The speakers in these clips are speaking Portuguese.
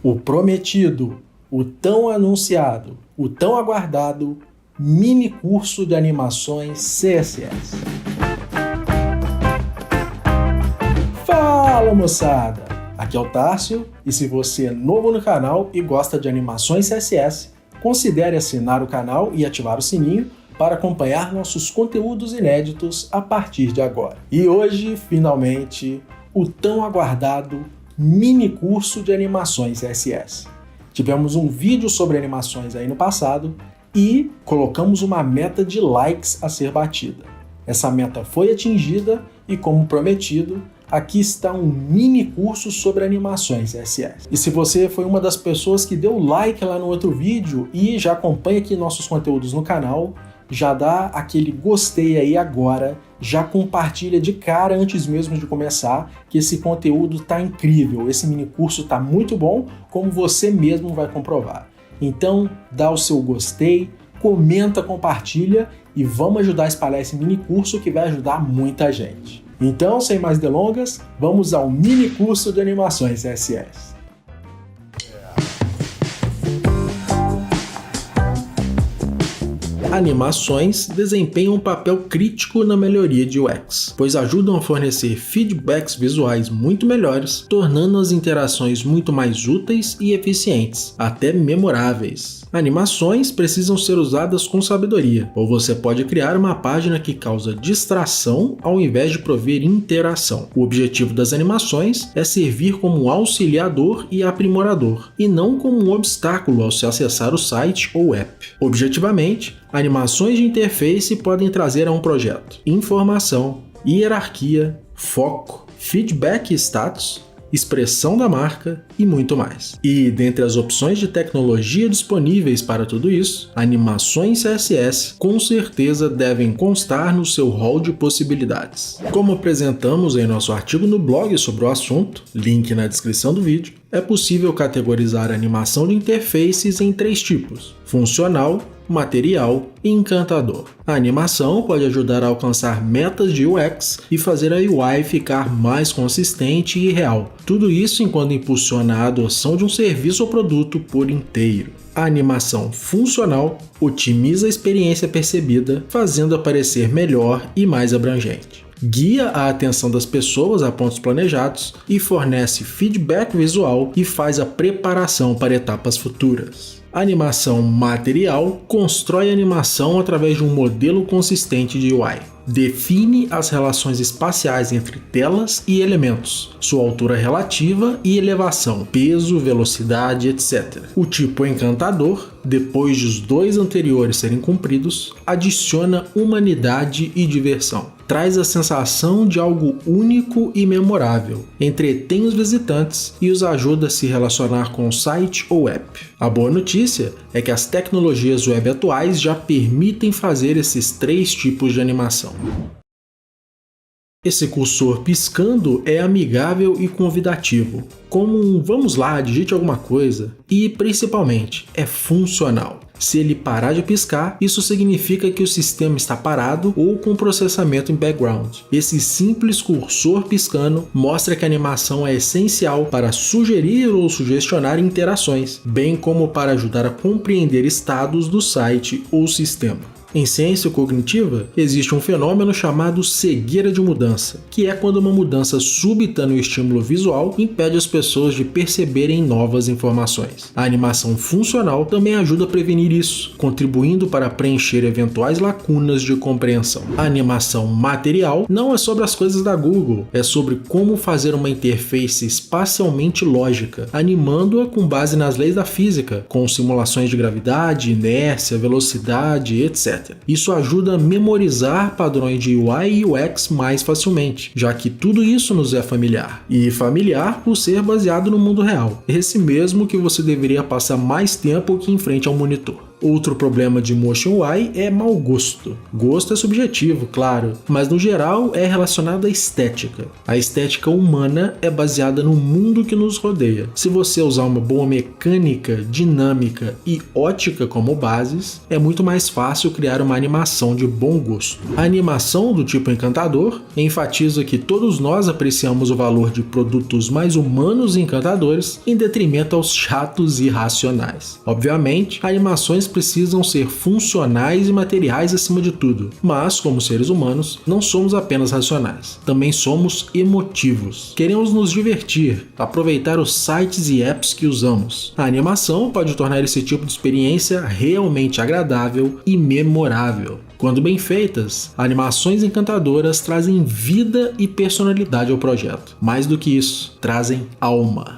o prometido, o tão anunciado, o tão aguardado mini curso de animações CSS. Fala, moçada! Aqui é o Tárcio e se você é novo no canal e gosta de animações CSS, considere assinar o canal e ativar o sininho para acompanhar nossos conteúdos inéditos a partir de agora. E hoje, finalmente, o tão aguardado mini curso de animações CSS. Tivemos um vídeo sobre animações aí no passado e colocamos uma meta de likes a ser batida. Essa meta foi atingida e, como prometido, aqui está um mini curso sobre animações CSS. E se você foi uma das pessoas que deu like lá no outro vídeo e já acompanha aqui nossos conteúdos no canal, já dá aquele gostei aí agora, já compartilha de cara antes mesmo de começar, que esse conteúdo tá incrível, esse mini curso tá muito bom, como você mesmo vai comprovar. Então, dá o seu gostei, comenta, compartilha e vamos ajudar a espalhar esse mini curso que vai ajudar muita gente. Então, sem mais delongas, vamos ao mini curso de animações CSS. Animações desempenham um papel crítico na melhoria de UX, pois ajudam a fornecer feedbacks visuais muito melhores, tornando as interações muito mais úteis e eficientes, até memoráveis. Animações precisam ser usadas com sabedoria, ou você pode criar uma página que causa distração ao invés de prover interação. O objetivo das animações é servir como um auxiliador e aprimorador, e não como um obstáculo ao se acessar o site ou app. Objetivamente, animações de interface podem trazer a um projeto informação, hierarquia, foco, feedback e status, expressão da marca e muito mais. E dentre as opções de tecnologia disponíveis para tudo isso, animações CSS com certeza devem constar no seu hall de possibilidades. Como apresentamos em nosso artigo no blog sobre o assunto, link na descrição do vídeo, é possível categorizar a animação de interfaces em 3 tipos: funcional, material e encantador. A animação pode ajudar a alcançar metas de UX e fazer a UI ficar mais consistente e real. Tudo isso enquanto impulsiona a adoção de um serviço ou produto por inteiro. A animação funcional otimiza a experiência percebida, fazendo-a parecer melhor e mais abrangente. Guia a atenção das pessoas a pontos planejados e fornece feedback visual e faz a preparação para etapas futuras. A animação material constrói a animação através de um modelo consistente de UI. Define as relações espaciais entre telas e elementos, sua altura relativa e elevação, peso, velocidade, etc. O tipo encantador, depois de os 2 anteriores serem cumpridos, adiciona humanidade e diversão. Traz a sensação de algo único e memorável, entretém os visitantes e os ajuda a se relacionar com o site ou app. A boa notícia é que as tecnologias web atuais já permitem fazer esses 3 tipos de animação. Esse cursor piscando é amigável e convidativo, como um vamos lá, digite alguma coisa, e principalmente é funcional. Se ele parar de piscar, isso significa que o sistema está parado ou com processamento em background. Esse simples cursor piscando mostra que a animação é essencial para sugerir ou sugestionar interações, bem como para ajudar a compreender estados do site ou sistema. Em ciência cognitiva, existe um fenômeno chamado cegueira de mudança, que é quando uma mudança súbita no estímulo visual impede as pessoas de perceberem novas informações. A animação funcional também ajuda a prevenir isso, contribuindo para preencher eventuais lacunas de compreensão. A animação material não é sobre as coisas da Google, é sobre como fazer uma interface espacialmente lógica, animando-a com base nas leis da física, com simulações de gravidade, inércia, velocidade, etc. Isso ajuda a memorizar padrões de UI e UX mais facilmente, já que tudo isso nos é familiar. E familiar por ser baseado no mundo real, esse mesmo que você deveria passar mais tempo que em frente ao monitor. Outro problema de Motion UI é mau gosto. Gosto é subjetivo, claro, mas no geral é relacionado à estética. A estética humana é baseada no mundo que nos rodeia. Se você usar uma boa mecânica, dinâmica e ótica como bases, é muito mais fácil criar uma animação de bom gosto. A animação do tipo encantador enfatiza que todos nós apreciamos o valor de produtos mais humanos e encantadores em detrimento aos chatos e irracionais. Obviamente, animações precisam ser funcionais e materiais acima de tudo, mas, como seres humanos, não somos apenas racionais, também somos emotivos. Queremos nos divertir, aproveitar os sites e apps que usamos. A animação pode tornar esse tipo de experiência realmente agradável e memorável. Quando bem feitas, animações encantadoras trazem vida e personalidade ao projeto. Mais do que isso, trazem alma.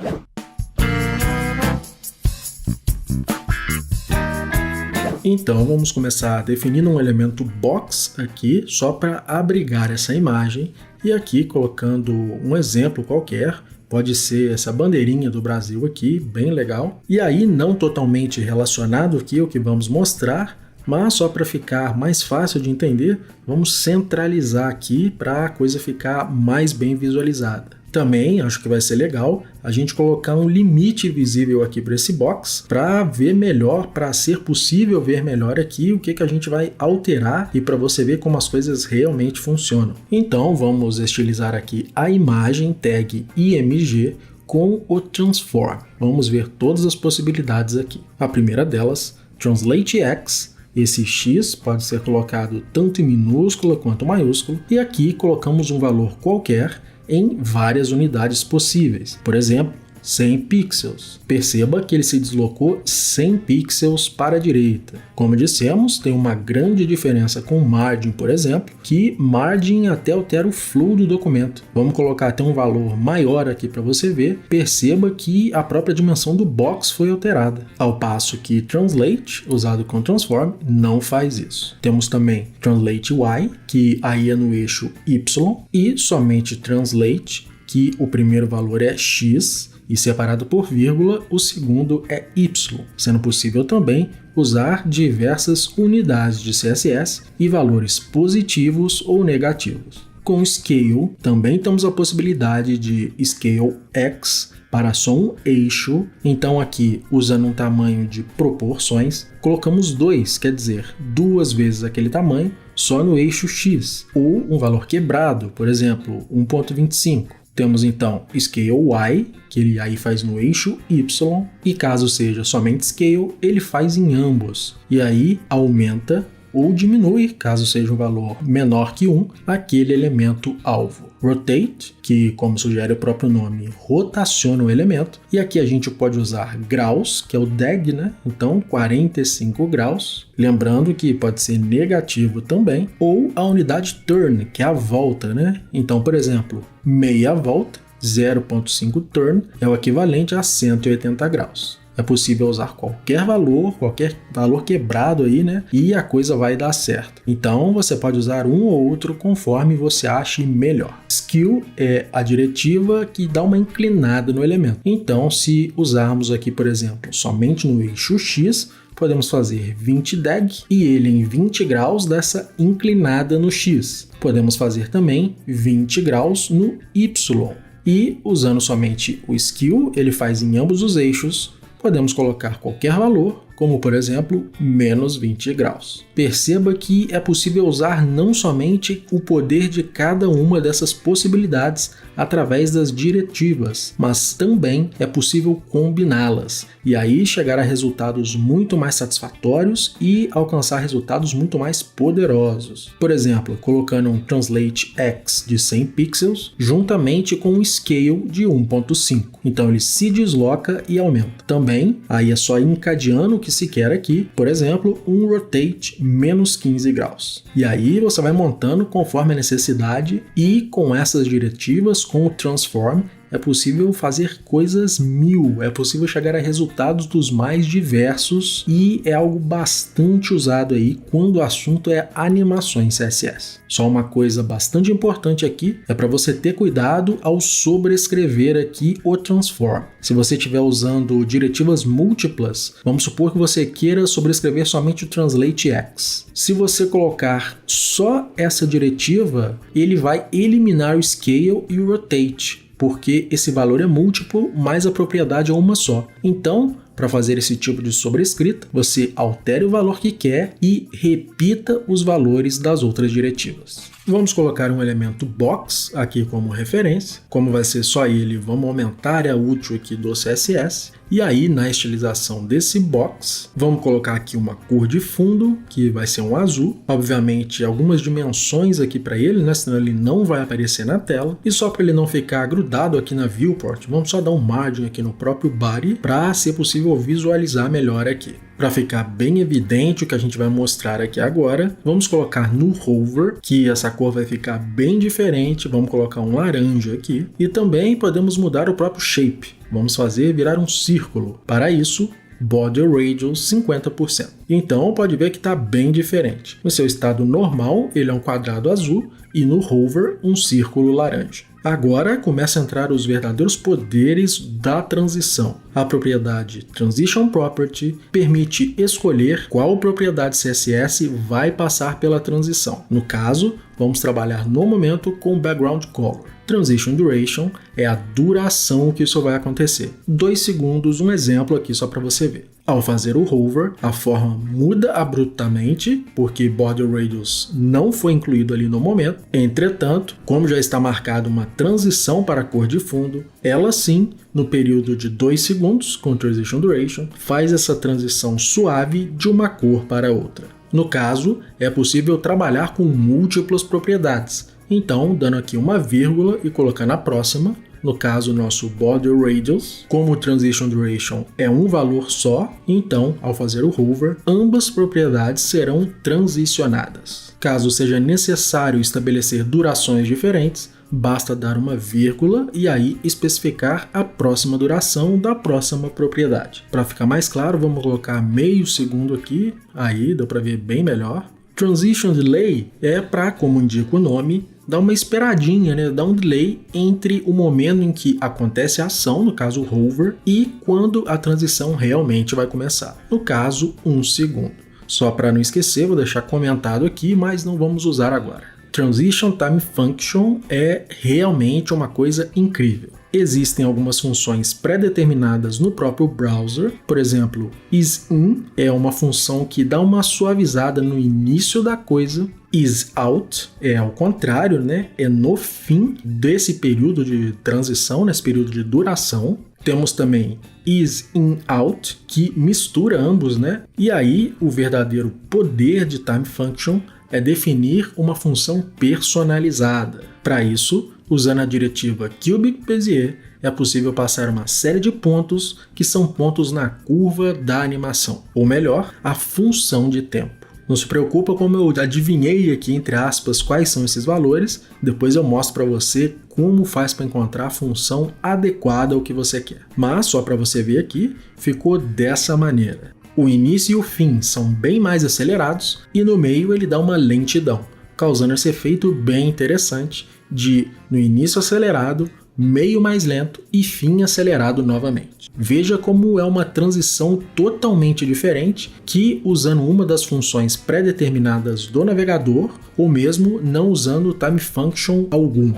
Então vamos começar definindo um elemento box aqui, só para abrigar essa imagem, e aqui colocando um exemplo qualquer. Pode ser essa bandeirinha do Brasil aqui, bem legal. E aí, não totalmente relacionado aqui ao que vamos mostrar, mas só para ficar mais fácil de entender, vamos centralizar aqui para a coisa ficar mais bem visualizada. Também acho que vai ser legal a gente colocar um limite visível aqui para esse box para ver melhor, para ser possível ver melhor aqui o que a gente vai alterar e para você ver como as coisas realmente funcionam. Então vamos estilizar aqui a imagem tag IMG com o Transform. Vamos ver todas as possibilidades aqui. A primeira delas, Translate X. Esse X pode ser colocado tanto em minúscula quanto maiúsculo e aqui colocamos um valor qualquer em várias unidades possíveis. Por exemplo, 100 pixels. Perceba que ele se deslocou 100 pixels para a direita. Como dissemos, tem uma grande diferença com margin, por exemplo, que margin até altera o flow do documento. Vamos colocar até um valor maior aqui para você ver. Perceba que a própria dimensão do box foi alterada, ao passo que Translate, usado com Transform, não faz isso. Temos também Translate Y, que aí é no eixo Y, e somente Translate, que o primeiro valor é X, e separado por vírgula, o segundo é Y, sendo possível também usar diversas unidades de CSS e valores positivos ou negativos. Com Scale, também temos a possibilidade de Scale X para só um eixo, então aqui, usando um tamanho de proporções, colocamos 2, quer dizer, 2 vezes aquele tamanho, só no eixo X, ou um valor quebrado, por exemplo, 1.25. Temos então Scale Y, que ele aí faz no eixo Y, e caso seja somente Scale, ele faz em ambos. E aí aumenta ou diminui, caso seja um valor menor que 1, aquele elemento alvo. Rotate, que como sugere o próprio nome, rotaciona o elemento, e aqui a gente pode usar graus, que é o DAG, né? Então 45 graus, lembrando que pode ser negativo também, ou a unidade turn, que é a volta, né? Então, por exemplo, meia volta, 0.5 turn, é o equivalente a 180 graus. É possível usar qualquer valor quebrado aí, né? E a coisa vai dar certo. Então você pode usar um ou outro conforme você ache melhor. Skew é a diretiva que dá uma inclinada no elemento. Então, se usarmos aqui, por exemplo, somente no eixo X, podemos fazer 20 DAG e ele em 20 graus dessa inclinada no X. Podemos fazer também 20 graus no Y. E usando somente o Skew, ele faz em ambos os eixos. Podemos colocar qualquer valor, como por exemplo, menos 20 graus. Perceba que é possível usar não somente o poder de cada uma dessas possibilidades através das diretivas, mas também é possível combiná-las e aí chegar a resultados muito mais satisfatórios e alcançar resultados muito mais poderosos. Por exemplo, colocando um Translate X de 100 pixels juntamente com um Scale de 1.5. Então ele se desloca e aumenta. Também, aí é só encadeando o que se quer aqui, por exemplo, um Rotate menos 15 graus. E aí você vai montando conforme a necessidade e com essas diretivas, com o Transform, é possível fazer coisas mil, é possível chegar a resultados dos mais diversos e é algo bastante usado aí quando o assunto é animações CSS. Só uma coisa bastante importante aqui é para você ter cuidado ao sobrescrever aqui o transform. Se você estiver usando diretivas múltiplas, vamos supor que você queira sobrescrever somente o translate x. Se você colocar só essa diretiva, ele vai eliminar o scale e o rotate, porque esse valor é múltiplo, mas a propriedade é uma só. Então, para fazer esse tipo de sobrescrita, você altere o valor que quer e repita os valores das outras diretivas. Vamos colocar um elemento box aqui como referência. Como vai ser só ele, vamos aumentar a área útil aqui do CSS. E aí, na estilização desse box, vamos colocar aqui uma cor de fundo, que vai ser um azul. Obviamente, algumas dimensões aqui para ele, né? Senão ele não vai aparecer na tela. E só para ele não ficar grudado aqui na viewport, vamos só dar um margin aqui no próprio body para ser possível visualizar melhor aqui. Para ficar bem evidente o que a gente vai mostrar aqui agora, vamos colocar no hover, que essa cor vai ficar bem diferente, vamos colocar um laranja aqui, e também podemos mudar o próprio shape, vamos fazer virar um círculo. Para isso, border radius 50%. Então pode ver que está bem diferente. No seu estado normal, ele é um quadrado azul, e no hover, um círculo laranja. Agora começa a entrar os verdadeiros poderes da transição. A propriedade Transition Property permite escolher qual propriedade CSS vai passar pela transição. No caso, vamos trabalhar no momento com Background Color. Transition Duration é a duração que isso vai acontecer. 2 segundos, um exemplo aqui só para você ver. Ao fazer o hover, a forma muda abruptamente, porque Border Radius não foi incluído ali no momento. Entretanto, como já está marcada uma transição para a cor de fundo, ela sim, no período de 2 segundos, com Transition Duration, faz essa transição suave de uma cor para outra. No caso, é possível trabalhar com múltiplas propriedades. Então, dando aqui uma vírgula e colocando a próxima, no caso, nosso Border Radius, como o Transition Duration é um valor só, então, ao fazer o hover, ambas propriedades serão transicionadas. Caso seja necessário estabelecer durações diferentes, basta dar uma vírgula e aí especificar a próxima duração da próxima propriedade. Para ficar mais claro, vamos colocar meio segundo aqui, aí dá para ver bem melhor. Transition Delay é para, como indica o nome, dar uma esperadinha, né? Dar um delay entre o momento em que acontece a ação, no caso o hover, e quando a transição realmente vai começar. No caso, 1 segundo. Só para não esquecer, vou deixar comentado aqui, mas não vamos usar agora. Transition Time Function é realmente uma coisa incrível. Existem algumas funções pré-determinadas no próprio browser, por exemplo, isIn é uma função que dá uma suavizada no início da coisa, isOut é ao contrário, né? É no fim desse período de transição, nesse período de duração. Temos também isInOut, que mistura ambos, né? E aí o verdadeiro poder de Time Function é definir uma função personalizada. Para isso, usando a diretiva Cubic Bezier, é possível passar uma série de pontos que são pontos na curva da animação, ou melhor, a função de tempo. Não se preocupa como eu adivinhei aqui, entre aspas, quais são esses valores, depois eu mostro para você como faz para encontrar a função adequada ao que você quer. Mas, só para você ver aqui, ficou dessa maneira. O início e o fim são bem mais acelerados e no meio ele dá uma lentidão, causando esse efeito bem interessante de no início acelerado, meio mais lento e fim acelerado novamente. Veja como é uma transição totalmente diferente que usando uma das funções pré-determinadas do navegador ou mesmo não usando time function algum.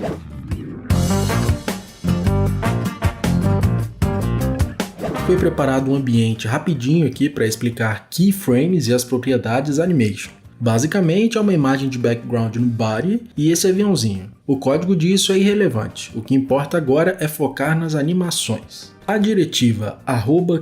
Foi preparado um ambiente rapidinho aqui para explicar keyframes e as propriedades animation. Basicamente é uma imagem de background no body e esse aviãozinho. O código disso é irrelevante, o que importa agora é focar nas animações. A diretiva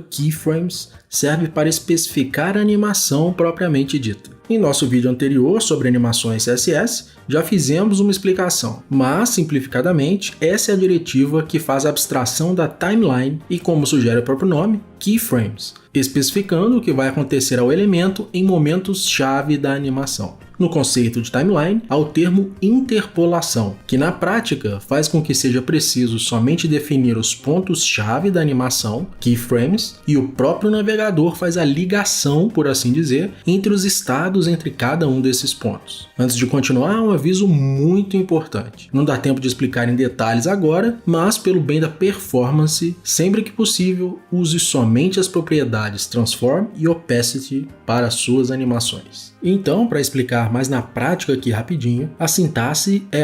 @keyframes serve para especificar a animação propriamente dita. Em nosso vídeo anterior sobre animações CSS, já fizemos uma explicação, mas simplificadamente essa é a diretiva que faz a abstração da timeline e, como sugere o próprio nome, keyframes, especificando o que vai acontecer ao elemento em momentos-chave da animação. no conceito de timeline ao termo interpolação, que na prática faz com que seja preciso somente definir os pontos-chave da animação, keyframes, e o próprio navegador faz a ligação, por assim dizer, entre os estados entre cada um desses pontos. Antes de continuar, um aviso muito importante. Não dá tempo de explicar em detalhes agora, mas pelo bem da performance, sempre que possível, use somente as propriedades Transform e Opacity para suas animações. Então, para explicar mais na prática aqui rapidinho, a sintaxe é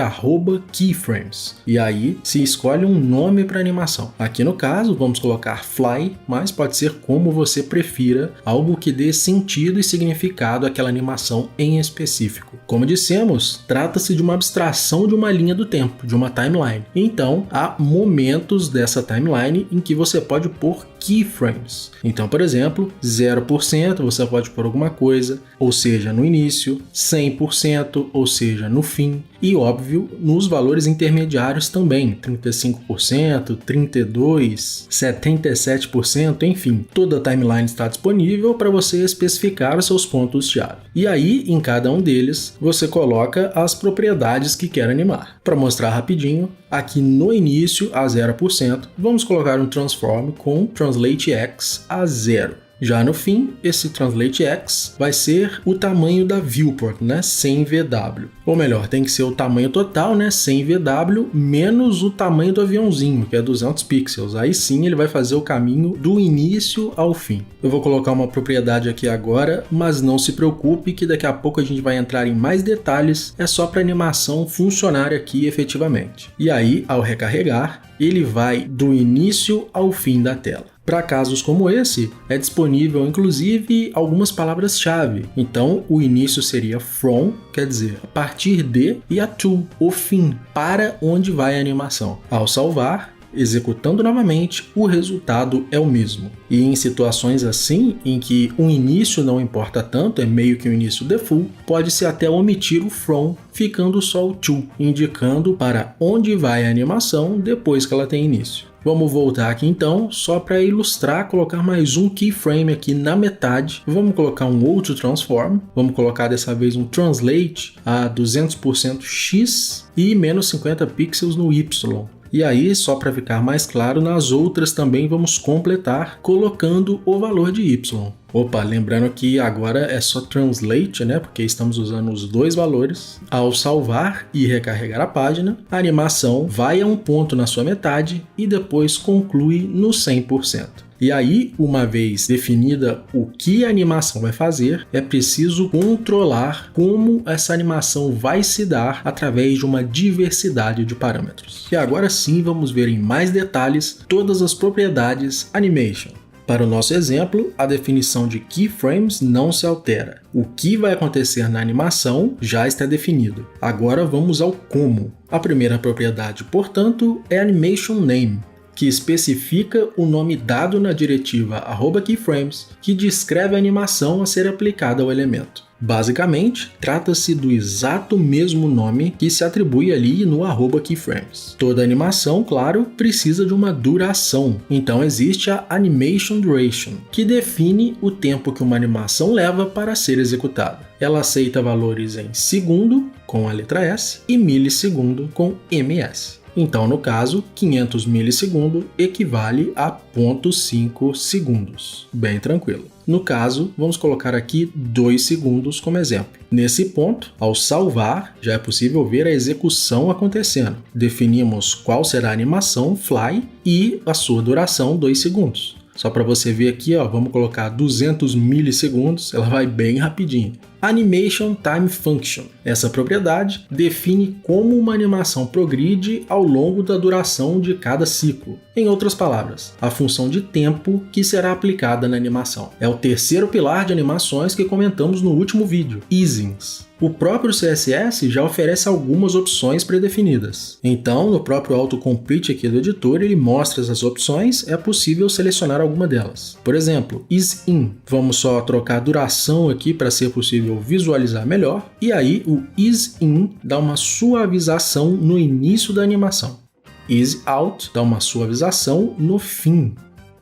@keyframes, e aí se escolhe um nome para animação. Aqui no caso, vamos colocar Fly, mas pode ser como você prefira, algo que dê sentido e significado àquela animação em específico. Como dissemos, trata-se de uma abstração de uma linha do tempo, de uma timeline. Então, há momentos dessa timeline em que você pode pôr keyframes. Então, por exemplo, 0% você pode pôr alguma coisa, ou seja, no início, 100%, ou seja, no fim, e óbvio, nos valores intermediários também, 35%, 32%, 77%, enfim, toda a timeline está disponível para você especificar os seus pontos-chave. E aí, em cada um deles, você coloca as propriedades que quer animar. Para mostrar rapidinho, aqui no início, a 0%, vamos colocar um transform com Translate X a 0. Já no fim, esse Translate X vai ser o tamanho da viewport, né, sem VW. Ou melhor, tem que ser o tamanho total, né, sem VW, menos o tamanho do aviãozinho, que é 200 pixels. Aí sim ele vai fazer o caminho do início ao fim. Eu vou colocar uma propriedade aqui agora, mas não se preocupe que daqui a pouco a gente vai entrar em mais detalhes, é só para a animação funcionar aqui efetivamente. E aí, ao recarregar, ele vai do início ao fim da tela. Para casos como esse, é disponível inclusive algumas palavras-chave. Então, o início seria from, quer dizer, a partir de, e a to, o fim, para onde vai a animação. Ao salvar, executando novamente, o resultado é o mesmo. E em situações assim, em que o início não importa tanto, é meio que o início default, pode-se até omitir o from, ficando só o to, indicando para onde vai a animação depois que ela tem início. Vamos voltar aqui então, só para ilustrar, colocar mais um keyframe aqui na metade. Vamos colocar um outro transform, vamos colocar dessa vez um translate a 200% X e menos 50 pixels no Y. E aí, só para ficar mais claro, nas outras também vamos completar colocando o valor de Y. Opa, lembrando que agora é só translate, né? Porque estamos usando os dois valores. Ao salvar e recarregar a página, a animação vai a um ponto na sua metade e depois conclui no 100%. E aí, uma vez definida o que a animação vai fazer, é preciso controlar como essa animação vai se dar através de uma diversidade de parâmetros. E agora sim vamos ver em mais detalhes todas as propriedades Animation. Para o nosso exemplo, a definição de keyframes não se altera. O que vai acontecer na animação já está definido. Agora vamos ao como. A primeira propriedade, portanto, é Animation Name, que especifica o nome dado na diretiva @keyframes, que descreve a animação a ser aplicada ao elemento. Basicamente, trata-se do exato mesmo nome que se atribui ali no @keyframes. Toda animação, claro, precisa de uma duração, então existe a Animation Duration, que define o tempo que uma animação leva para ser executada. Ela aceita valores em segundo, com a letra S, e milissegundo, com ms. Então, no caso, 500 milissegundos equivale a 0,5 segundos. Bem tranquilo. No caso, vamos colocar aqui 2 segundos como exemplo. Nesse ponto, ao salvar, já é possível ver a execução acontecendo. Definimos qual será a animação fly e a sua duração 2 segundos. Só para você ver aqui, ó, vamos colocar 200 milissegundos, ela vai bem rapidinho. Animation Time Function. Essa propriedade define como uma animação progride ao longo da duração de cada ciclo. Em outras palavras, a função de tempo que será aplicada na animação. É o terceiro pilar de animações que comentamos no último vídeo, easings. O próprio CSS já oferece algumas opções predefinidas. Então, no próprio autocomplete aqui do editor, ele mostra essas opções, é possível selecionar alguma delas. Por exemplo, ease in. Vamos só trocar a duração aqui para ser possível visualizar melhor. E aí, o ease in dá uma suavização no início da animação. Ease out dá uma suavização no fim.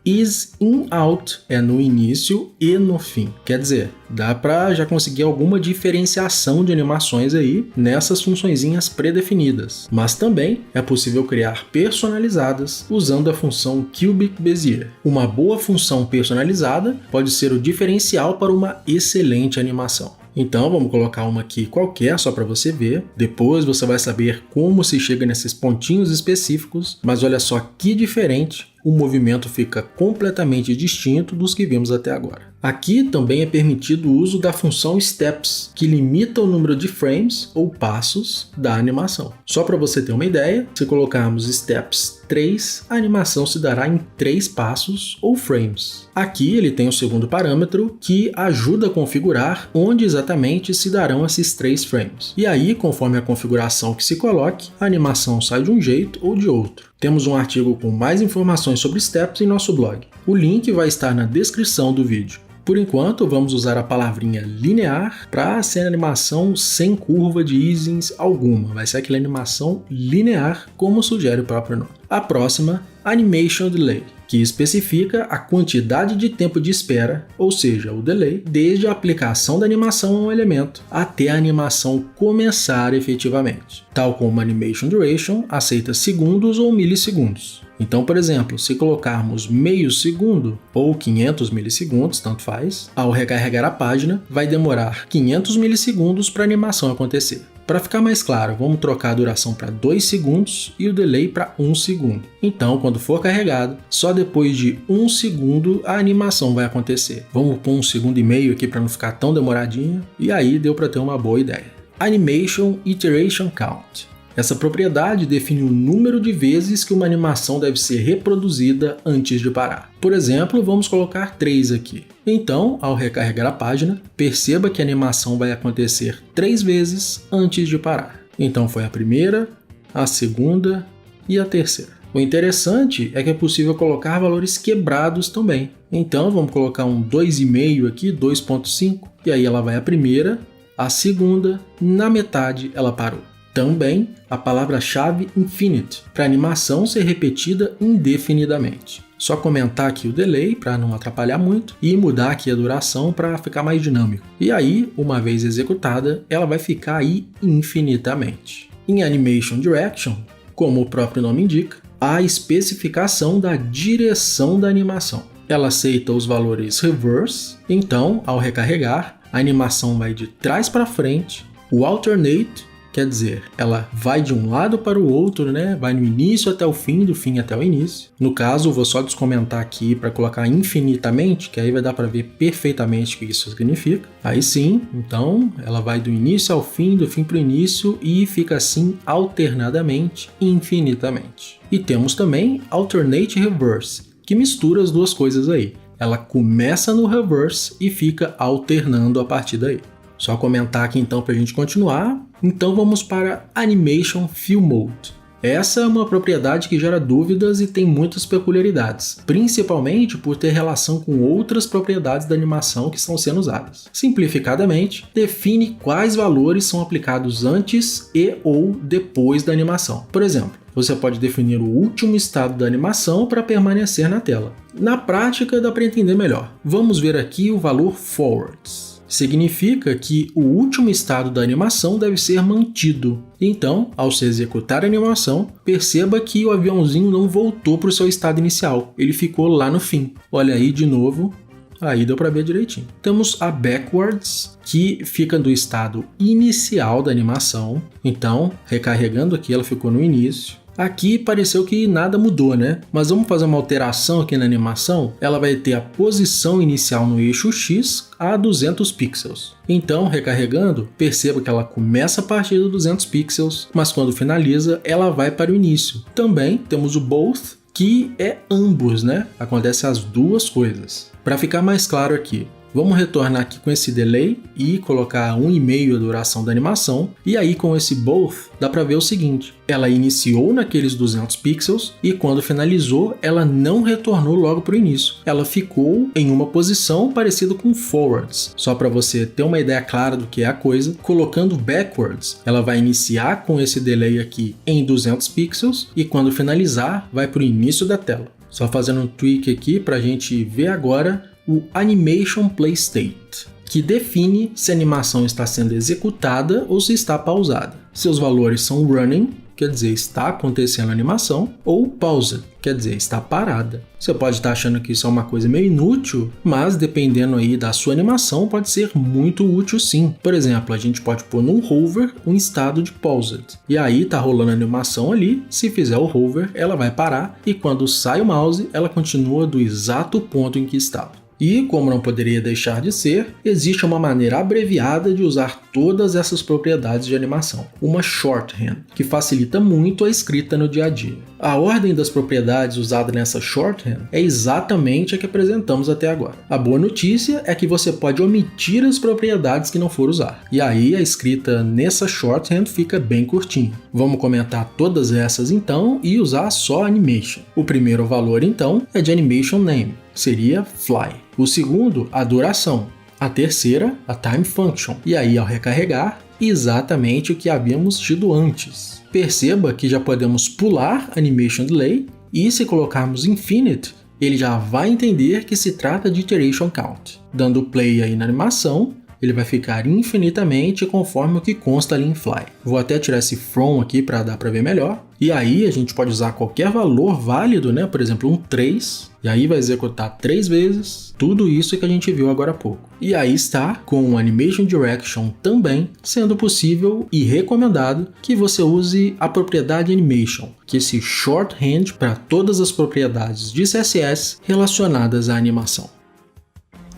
Is in out é no início e no fim. Quer dizer, dá para já conseguir alguma diferenciação de animações aí nessas funçõezinhas predefinidas. Mas também é possível criar personalizadas usando a função Cubic Bezier. Uma boa função personalizada pode ser o diferencial para uma excelente animação. Então vamos colocar uma aqui qualquer só para você ver. Depois você vai saber como se chega nesses pontinhos específicos, mas olha só que diferente. O movimento fica completamente distinto dos que vimos até agora. Aqui também é permitido o uso da função Steps, que limita o número de frames ou passos da animação. Só para você ter uma ideia, se colocarmos Steps 3, a animação se dará em 3 passos ou frames. Aqui ele tem o segundo parâmetro, que ajuda a configurar onde exatamente se darão esses 3 frames. E aí, conforme a configuração que se coloque, a animação sai de um jeito ou de outro. Temos um artigo com mais informações sobre Steps em nosso blog. O link vai estar na descrição do vídeo. Por enquanto, vamos usar a palavrinha linear para ser animação sem curva de easings alguma. Vai ser aquela animação linear, como sugere o próprio nome. A próxima, Animation Delay, que especifica a quantidade de tempo de espera, ou seja, o delay, desde a aplicação da animação a um elemento até a animação começar efetivamente. Tal como Animation Duration, aceita segundos ou milissegundos. Então, por exemplo, se colocarmos meio segundo ou 500 milissegundos, tanto faz, ao recarregar a página, vai demorar 500 milissegundos para a animação acontecer. Para ficar mais claro, vamos trocar a duração para 2 segundos e o delay para 1 segundo. Então, quando for carregado, só depois de 1 segundo a animação vai acontecer. Vamos pôr 1,5 segundos aqui para não ficar tão demoradinho, e aí deu para ter uma boa ideia. Animation Iteration Count. Essa propriedade define o número de vezes que uma animação deve ser reproduzida antes de parar. Por exemplo, vamos colocar 3 aqui. Então, ao recarregar a página, perceba que a animação vai acontecer 3 vezes antes de parar. Então foi a primeira, a segunda e a terceira. O interessante é que é possível colocar valores quebrados também. Então vamos colocar um 2,5 aqui, 2,5, e aí ela vai a primeira, a segunda, na metade ela parou. Também a palavra-chave infinite, para a animação ser repetida indefinidamente. Só comentar aqui o delay para não atrapalhar muito e mudar aqui a duração para ficar mais dinâmico. E aí, uma vez executada, ela vai ficar aí infinitamente. Em Animation Direction, como o próprio nome indica, há a especificação da direção da animação. Ela aceita os valores reverse, então, ao recarregar, a animação vai de trás para frente, o alternate, quer dizer, ela vai de um lado para o outro, né? Vai no início até o fim, do fim até o início. No caso, vou só descomentar aqui para colocar infinitamente, que aí vai dar para ver perfeitamente o que isso significa. Aí sim, então, ela vai do início ao fim, do fim para o início e fica assim alternadamente, infinitamente. E temos também Alternate Reverse, que mistura as duas coisas aí. Ela começa no reverse e fica alternando a partir daí. Só comentar aqui então para a gente continuar. Então vamos para Animation Fill Mode. Essa é uma propriedade que gera dúvidas e tem muitas peculiaridades, principalmente por ter relação com outras propriedades da animação que estão sendo usadas. Simplificadamente, define quais valores são aplicados antes e ou depois da animação. Por exemplo, você pode definir o último estado da animação para permanecer na tela. Na prática, dá para entender melhor. Vamos ver aqui o valor forwards. Significa que o último estado da animação deve ser mantido. Então, ao se executar a animação, perceba que o aviãozinho não voltou para o seu estado inicial, ele ficou lá no fim. Olha aí de novo, aí deu para ver direitinho. Temos a backwards, que fica do estado inicial da animação. Então, recarregando aqui, ela ficou no início. Aqui pareceu que nada mudou, né? Mas vamos fazer uma alteração aqui na animação. Ela vai ter a posição inicial no eixo X a 200 pixels. Então, recarregando, perceba que ela começa a partir de 200 pixels, mas quando finaliza, ela vai para o início. Também temos o both, que é ambos, né? Acontece as duas coisas. Para ficar mais claro aqui, vamos retornar aqui com esse delay e colocar 1,5 a duração da animação. E aí com esse both dá para ver o seguinte, ela iniciou naqueles 200 pixels e quando finalizou ela não retornou logo para o início. Ela ficou em uma posição parecida com forwards. Só para você ter uma ideia clara do que é a coisa, colocando backwards, ela vai iniciar com esse delay aqui em 200 pixels e quando finalizar vai para o início da tela. Só fazendo um tweak aqui para a gente ver agora o Animation Play State, que define se a animação está sendo executada ou se está pausada. Seus valores são running, quer dizer, está acontecendo a animação, ou paused, quer dizer, está parada. Você pode estar achando que isso é uma coisa meio inútil, mas dependendo aí da sua animação, pode ser muito útil sim. Por exemplo, a gente pode pôr no hover um estado de paused. E aí tá rolando a animação ali, se fizer o hover, ela vai parar, e quando sai o mouse, ela continua do exato ponto em que estava. E, como não poderia deixar de ser, existe uma maneira abreviada de usar todas essas propriedades de animação, uma shorthand, que facilita muito a escrita no dia a dia. A ordem das propriedades usada nessa shorthand é exatamente a que apresentamos até agora. A boa notícia é que você pode omitir as propriedades que não for usar, e aí a escrita nessa shorthand fica bem curtinha. Vamos comentar todas essas então e usar só animation. O primeiro valor então é de animation name, seria fly. O segundo, a duração. A terceira, a time function. E aí, ao recarregar, exatamente o que havíamos tido antes. Perceba que já podemos pular animation delay e se colocarmos infinite, ele já vai entender que se trata de iteration count. Dando play aí na animação, ele vai ficar infinitamente conforme o que consta ali em fly. Vou até tirar esse from aqui para dar para ver melhor. E aí a gente pode usar qualquer valor válido, né? Por exemplo, um 3, e aí vai executar 3 vezes tudo isso que a gente viu agora há pouco. E aí está, com o Animation Direction também, sendo possível e recomendado que você use a propriedade Animation, que é esse shorthand para todas as propriedades de CSS relacionadas à animação.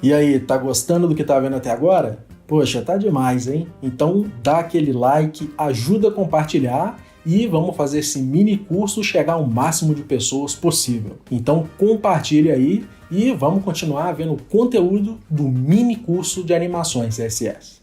E aí, tá gostando do que tá vendo até agora? Poxa, tá demais, hein? Então dá aquele like, ajuda a compartilhar e vamos fazer esse mini curso chegar ao máximo de pessoas possível. Então compartilhe aí e vamos continuar vendo o conteúdo do mini curso de animações CSS.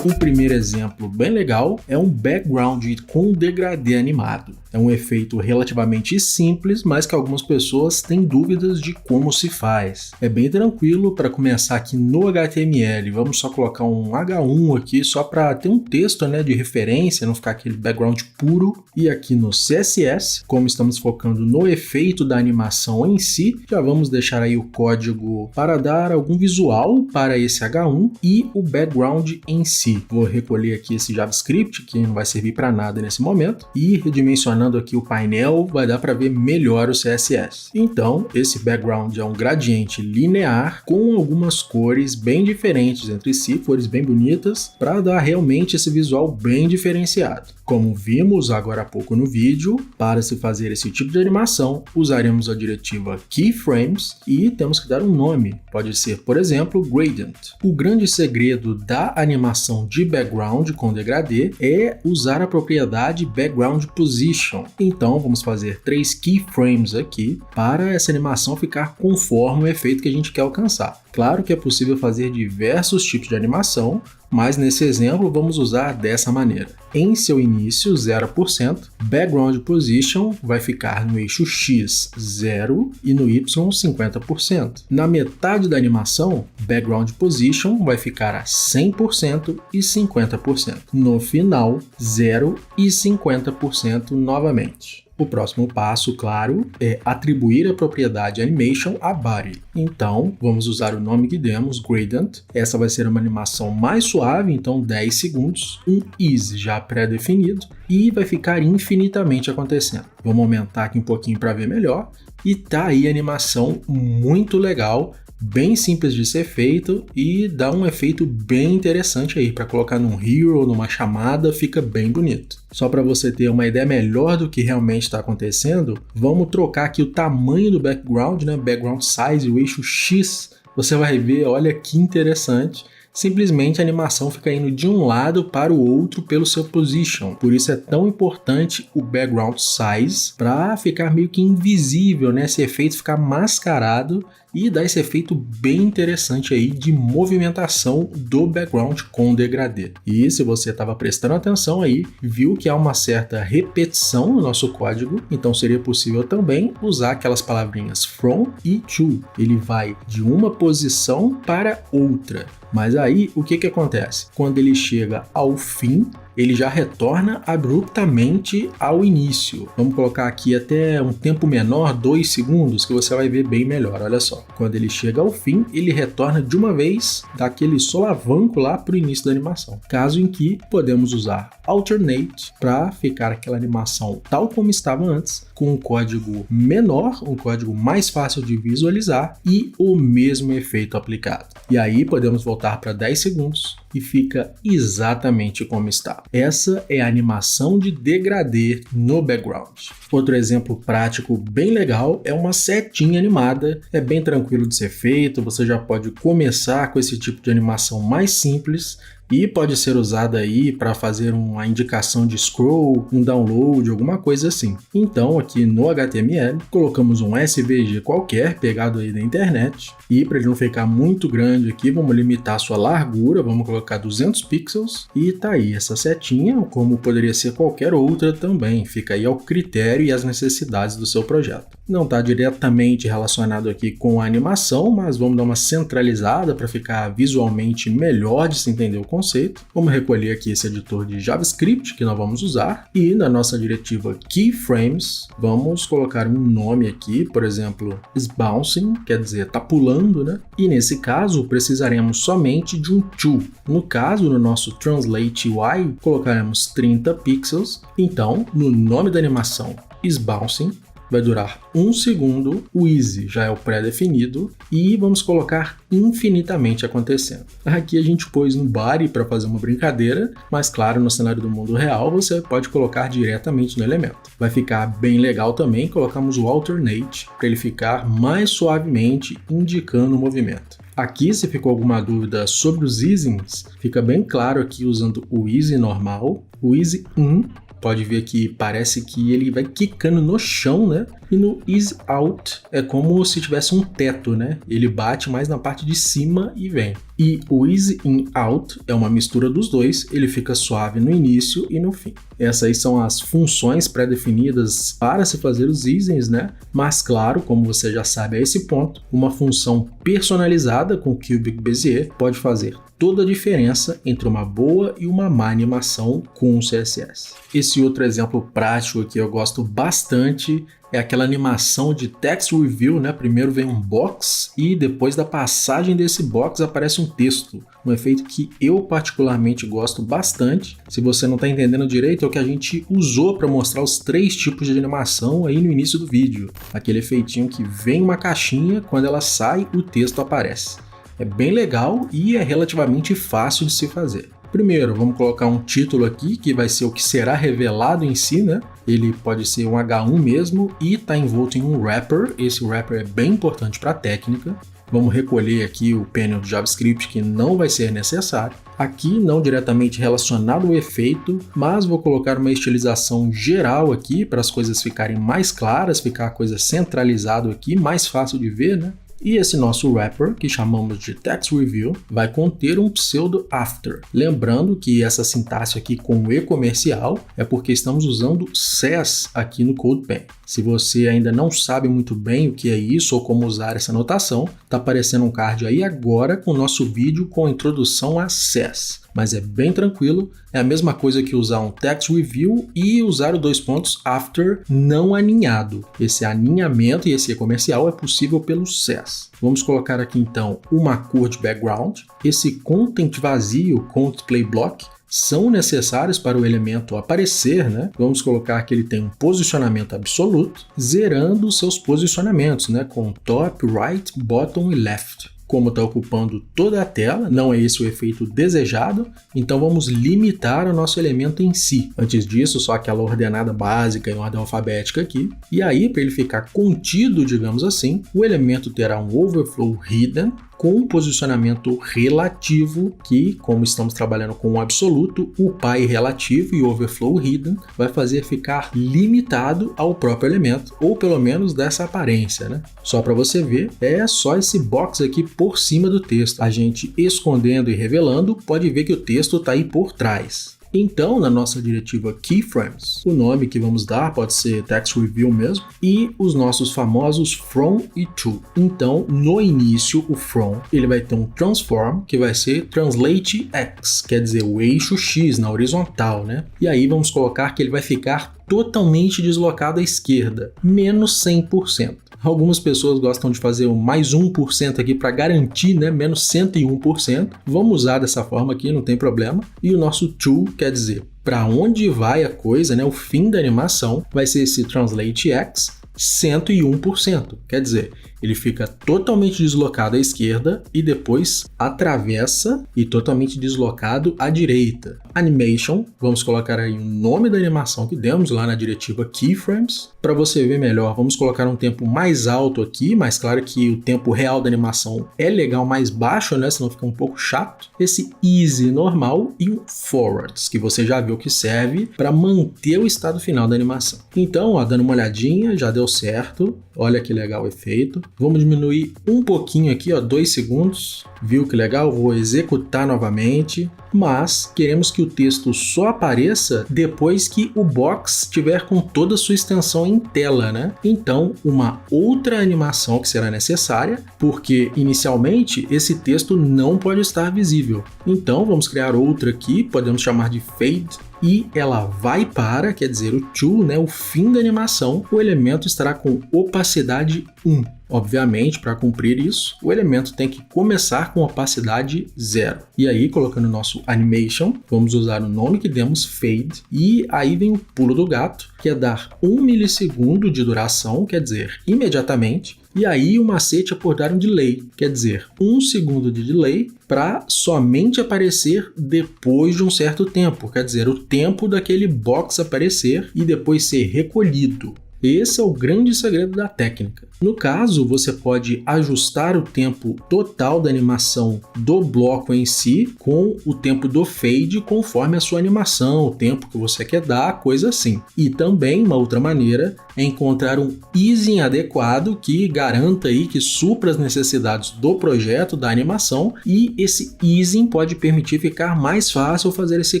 O primeiro exemplo bem legal é um background com degradê animado. É um efeito relativamente simples, mas que algumas pessoas têm dúvidas de como se faz. É bem tranquilo para começar aqui no HTML. Vamos só colocar um H1 aqui só para ter um texto, né, de referência, não ficar aquele background puro. E aqui no CSS, como estamos focando no efeito da animação em si, já vamos deixar aí o código para dar algum visual para esse H1 e o background em si. Vou recolher aqui esse JavaScript, que não vai servir para nada nesse momento, e redimensionando aqui o painel, vai dar para ver melhor o CSS. Então, esse background é um gradiente linear com algumas cores bem diferentes entre si, cores bem bonitas, para dar realmente esse visual bem diferenciado. Como vimos agora há pouco no vídeo, para se fazer esse tipo de animação, usaremos a diretiva keyframes e temos que dar um nome. Pode ser, por exemplo, gradient. O grande segredo da animação de background com degradê é usar a propriedade background position. Então vamos fazer 3 keyframes aqui para essa animação ficar conforme o efeito que a gente quer alcançar. Claro que é possível fazer diversos tipos de animação, mas nesse exemplo vamos usar dessa maneira. Em seu início, 0%, background position vai ficar no eixo X 0 e no Y 50%. Na metade da animação, background position vai ficar a 100% e 50%. No final, 0 e 50% novamente. O próximo passo, claro, é atribuir a propriedade animation a body. Então, vamos usar o nome que demos, gradient. Essa vai ser uma animação mais suave, então 10 segundos, um easy já pré-definido e vai ficar infinitamente acontecendo. Vamos aumentar aqui um pouquinho para ver melhor e tá aí a animação muito legal, bem simples de ser feito e dá um efeito bem interessante aí para colocar num hero, numa chamada, fica bem bonito. Só para você ter uma ideia melhor do que realmente está acontecendo, vamos trocar aqui o tamanho do background, né? Background size, o eixo X, você vai ver, olha que interessante. Simplesmente a animação fica indo de um lado para o outro pelo seu position. Por isso é tão importante o background size para ficar meio que invisível, né? Esse efeito ficar mascarado e dar esse efeito bem interessante aí de movimentação do background com degradê. E se você estava prestando atenção aí, viu que há uma certa repetição no nosso código, então seria possível também usar aquelas palavrinhas from e to. Ele vai de uma posição para outra. Mas aí, o que acontece? Quando ele chega ao fim, ele já retorna abruptamente ao início. Vamos colocar aqui até um tempo menor, 2 segundos, que você vai ver bem melhor, olha só. Quando ele chega ao fim, ele retorna de uma vez daquele solavanco lá para o início da animação. Caso em que podemos usar Alternate para ficar aquela animação tal como estava antes, com um código menor, um código mais fácil de visualizar e o mesmo efeito aplicado. E aí podemos voltar para 10 segundos e fica exatamente como está. Essa é a animação de degradê no background. Outro exemplo prático bem legal é uma setinha animada, é bem tranquilo de ser feito, você já pode começar com esse tipo de animação mais simples e pode ser usada aí para fazer uma indicação de scroll, um download, alguma coisa assim. Então aqui no HTML colocamos um SVG qualquer pegado aí da internet e para ele não ficar muito grande aqui vamos limitar a sua largura, vamos colocar 200 pixels e tá aí essa setinha, como poderia ser qualquer outra também, fica aí ao critério e às necessidades do seu projeto. Não está diretamente relacionado aqui com a animação, mas vamos dar uma centralizada para ficar visualmente melhor de se entender o conceito. Vamos recolher aqui esse editor de JavaScript que nós vamos usar e na nossa diretiva Keyframes vamos colocar um nome aqui, por exemplo, is bouncing, quer dizer, tá pulando, né? E nesse caso precisaremos somente de um to. No caso, no nosso Translate UI, colocaremos 30 pixels. Então, no nome da animação is bouncing, vai durar 1 segundo, o easy já é o pré-definido e vamos colocar infinitamente acontecendo. Aqui a gente pôs no body para fazer uma brincadeira, mas claro, no cenário do mundo real você pode colocar diretamente no elemento. Vai ficar bem legal também, colocamos o alternate para ele ficar mais suavemente indicando o movimento. Aqui, se ficou alguma dúvida sobre os easings, fica bem claro aqui usando o easy normal, o easy in, pode ver que parece que ele vai quicando no chão, né? E no ease out é como se tivesse um teto, né? Ele bate mais na parte de cima e vem. E o ease in out é uma mistura dos dois, ele fica suave no início e no fim. Essas aí são as funções pré-definidas para se fazer os easings, né? Mas claro, como você já sabe a esse ponto, uma função personalizada com o Cubic Bezier pode fazer toda a diferença entre uma boa e uma má animação com o CSS. Esse outro exemplo prático que eu gosto bastante é aquela animação de text review, né? Primeiro vem um box e depois da passagem desse box aparece um texto. Um efeito que eu particularmente gosto bastante. Se você não está entendendo direito, é o que a gente usou para mostrar os 3 tipos de animação aí no início do vídeo. Aquele efeitinho que vem uma caixinha, quando ela sai, o texto aparece. É bem legal e é relativamente fácil de se fazer. Primeiro, vamos colocar um título aqui, que vai ser o que será revelado em si, né? Ele pode ser um H1 mesmo e está envolto em um wrapper. Esse wrapper é bem importante para a técnica. Vamos recolher aqui o panel do JavaScript, que não vai ser necessário. Aqui, não diretamente relacionado ao efeito, mas vou colocar uma estilização geral aqui, para as coisas ficarem mais claras, ficar a coisa centralizada aqui, mais fácil de ver, né? E esse nosso wrapper, que chamamos de text review, vai conter um pseudo after. Lembrando que essa sintaxe aqui com E comercial é porque estamos usando SES aqui no CodePen. Se você ainda não sabe muito bem o que é isso ou como usar essa notação, está aparecendo um card aí agora com o nosso vídeo com a introdução a SES. Mas é bem tranquilo, é a mesma coisa que usar um text review e usar o 2 pontos after não aninhado. Esse aninhamento e esse comercial é possível pelo SES. Vamos colocar aqui então uma cor de background. Esse content vazio com o display block são necessários para o elemento aparecer, né? Vamos colocar que ele tem um posicionamento absoluto, zerando os seus posicionamentos, né? Com top, right, bottom e left. Como está ocupando toda a tela, não é esse o efeito desejado, então vamos limitar o nosso elemento em si. Antes disso, só aquela ordenada básica em ordem alfabética aqui. E aí, para ele ficar contido, digamos assim, o elemento terá um overflow hidden, com um posicionamento relativo que, como estamos trabalhando com um absoluto, o pai relativo e o overflow hidden vai fazer ficar limitado ao próprio elemento, ou pelo menos dessa aparência, né? Só para você ver, é só esse box aqui por cima do texto. A gente escondendo e revelando, pode ver que o texto está aí por trás. Então, na nossa diretiva Keyframes, o nome que vamos dar pode ser Text Review mesmo, e os nossos famosos from e to. Então, no início, o from, ele vai ter um transform, que vai ser translate x, quer dizer, o eixo x na horizontal, né? E aí vamos colocar que ele vai ficar totalmente deslocado à esquerda, menos 100%. Algumas pessoas gostam de fazer um mais 1% aqui para garantir, né, menos 101%. Vamos usar dessa forma aqui, não tem problema. E o nosso to quer dizer para onde vai a coisa, né, o fim da animação, vai ser esse translate x 101%. Quer dizer, ele fica totalmente deslocado à esquerda e depois atravessa e totalmente deslocado à direita. Animation, vamos colocar aí o nome da animação que demos lá na diretiva Keyframes. Para você ver melhor, vamos colocar um tempo mais alto aqui, mas claro que o tempo real da animação é legal mais baixo, né? Senão fica um pouco chato. Esse easy normal e um forwards, que você já viu que serve para manter o estado final da animação. Então, ó, dando uma olhadinha, já deu certo. Olha que legal o efeito. Vamos diminuir um pouquinho aqui, ó, 2 segundos. Viu que legal? Vou executar novamente. Mas queremos que o texto só apareça depois que o box estiver com toda a sua extensão em tela, né? Então, uma outra animação que será necessária, porque inicialmente esse texto não pode estar visível. Então, vamos criar outra aqui, podemos chamar de fade. E ela vai para, quer dizer, o to, né, o fim da animação, o elemento estará com opacidade 1. Obviamente, para cumprir isso, o elemento tem que começar com opacidade 0. E aí, colocando o nosso animation, vamos usar o nome que demos, fade, e aí vem o pulo do gato, que é dar 1 milissegundo de duração, quer dizer, imediatamente. E aí o macete é por dar um delay, quer dizer, 1 segundo de delay para somente aparecer depois de um certo tempo, quer dizer, o tempo daquele box aparecer e depois ser recolhido. Esse é o grande segredo da técnica. No caso, você pode ajustar o tempo total da animação do bloco em si com o tempo do fade conforme a sua animação, o tempo que você quer dar, coisa assim. E também, uma outra maneira, é encontrar um easing adequado que garanta aí que supra as necessidades do projeto, da animação, e esse easing pode permitir ficar mais fácil fazer esse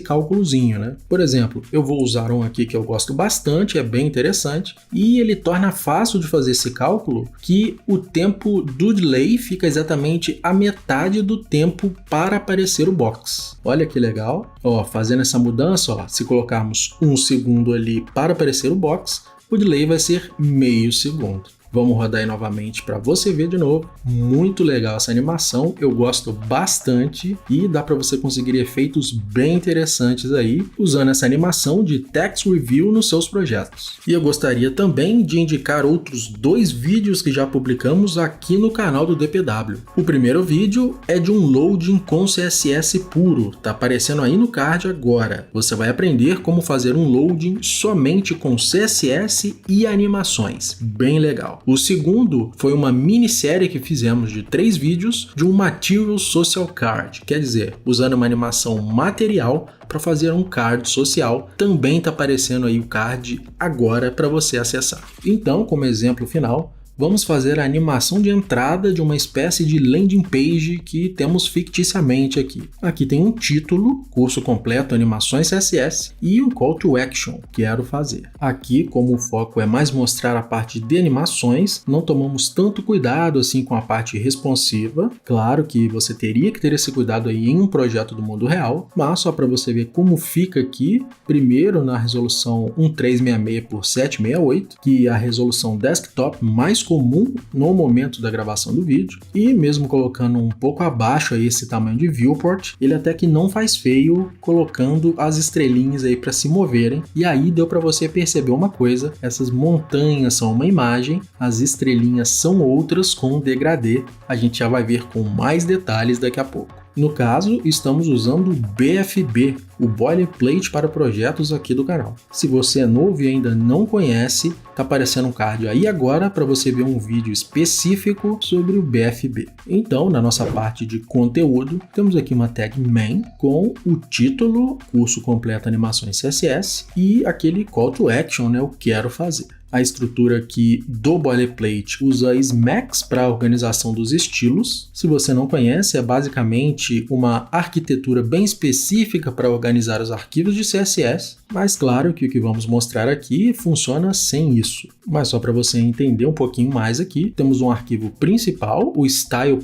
cálculozinho, né? Por exemplo, eu vou usar um aqui que eu gosto bastante, é bem interessante, e ele torna fácil de fazer esse cálculo que o tempo do delay fica exatamente a metade do tempo para aparecer o box. Olha que legal. Ó, fazendo essa mudança, ó, se colocarmos 1 segundo ali para aparecer o box, o delay vai ser meio segundo. Vamos rodar aí novamente para você ver de novo. Muito legal essa animação, eu gosto bastante e dá para você conseguir efeitos bem interessantes aí usando essa animação de Text Review nos seus projetos. E eu gostaria também de indicar outros 2 vídeos que já publicamos aqui no canal do DPW. O primeiro vídeo é de um loading com CSS puro, tá aparecendo aí no card agora. Você vai aprender como fazer um loading somente com CSS e animações, bem legal. O segundo foi uma minissérie que fizemos de 3 vídeos de um Material Social Card, quer dizer, usando uma animação material para fazer um card social. Também está aparecendo aí o card agora para você acessar. Então, como exemplo final, vamos fazer a animação de entrada de uma espécie de landing page que temos ficticiamente aqui. Aqui tem um título, curso completo animações CSS, e um call to action, quero fazer. Aqui, como o foco é mais mostrar a parte de animações, não tomamos tanto cuidado assim com a parte responsiva. Claro que você teria que ter esse cuidado aí em um projeto do mundo real, mas só para você ver como fica aqui, primeiro na resolução 1366 por 768, que é a resolução desktop mais comum no momento da gravação do vídeo, e mesmo colocando um pouco abaixo aí esse tamanho de viewport, ele até que não faz feio colocando as estrelinhas aí para se moverem, e aí deu para você perceber uma coisa: essas montanhas são uma imagem, as estrelinhas são outras com um degradê. A gente já vai ver com mais detalhes daqui a pouco. No caso, estamos usando o BFB, o Boilerplate para projetos aqui do canal. Se você é novo e ainda não conhece, tá aparecendo um card aí agora para você ver um vídeo específico sobre o BFB. Então, na nossa parte de conteúdo, temos aqui uma tag main com o título, curso completo animações CSS, e aquele call to action, né, eu quero fazer. A estrutura aqui do boilerplate usa Emacs para a organização dos estilos. Se você não conhece, é basicamente uma arquitetura bem específica para organizar os arquivos de CSS, mas claro que o que vamos mostrar aqui funciona sem isso. Mas só para você entender um pouquinho mais aqui, temos um arquivo principal, o style.scss,